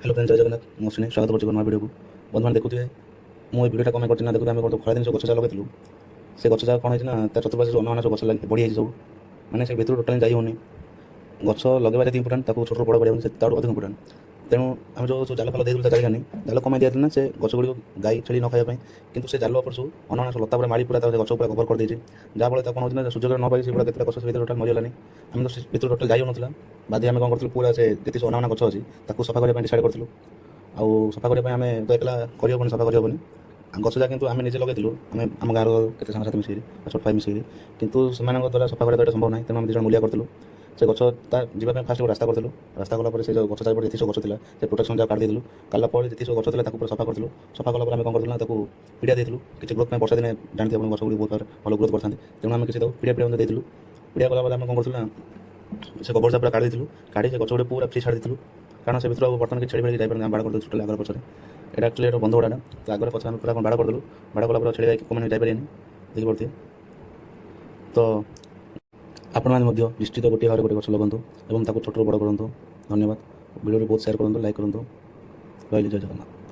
Hello friends जय जगन्नाथ मो सुनी स्वागत करुच्ची नया भिडियो को बंधु मैंने देखुए मुझे भिडियो कमेंट करना देखते आम खरादिन सब गचा लगे से गचा कौन है तार चतुर्पाश जो अना सब गच बढ़ी सब मैंने से भर टोटाल जाई होनी गच लगे जी इम्पोर्टाट छोट बड़ बढ़िया से अधिक इम्पोर्टाट तेणु आम जो जाल फाल देते चारिखानी जाल कमाई दिया ना से गच गुड़ी गाई छेड़ी न खायापी कि से जाल सब अना सब लता माड़ी पूरा गच पूरा कभर कर देती जहाँफल कौन होता है सूर्य न पाई पूरा केत गच भर टोटाल मरीगलानी आम तो भर टोटाल जाई होना बादी आम कौन कर पूरा से जी अना गच अच्छी सफा करने डिसाइड करूँ आउ सफा करने आम तो एकला करहबनी सफा करहबनी गछ जा कि आम निजे लगे आम गाँव के सांगसाथी मिसिक छोट भाई मिसिक कितु से द्वारा सफा करवा संभव ना तेणु आम दुज मूलिया करूँ से गछ जावाई फास्ट रास्ता करूँ रास्ता कलापर से गछ चारिपटे जी गछ था से प्रोटेक्शन जहाँ काटी देलु कालापर जी सब गछ था पूरा सफा करूँ सफा कलापर आम कौन करूँ पिड़ा देलु किसी ग्रोथ में वर्षा दिन जानते गछ गुड़ी बहुत भल ग्रोथ करते तेणु आम किसी पिड़ा पिड़ा देलु पिड़ा कलापर आम कौन करूँ से गोबर पूरा काढ़ी देलु काढ़ी से गछ गुड़ी पूरा फ्री छाड़ी देलु कारण से भर बर्तमान कि छेड़ी फेड़ी जाए बाड़ कर टोटाल आगे पचर यहाँ एक्चुअली बंध गुड़ा तो आगे पच पूरा बाड़ करदेलु बाड़ कलापर छेड़ी मैंने जापर देखी पड़ती तो आपण मैंने निश्चित गोटे भाव गोटे गछ लगतु और छोट बड़ करूँ धन्यवाद भिडियो बहुत सेयार करूँ लाइक करूँ रही जय जगन्नाथ।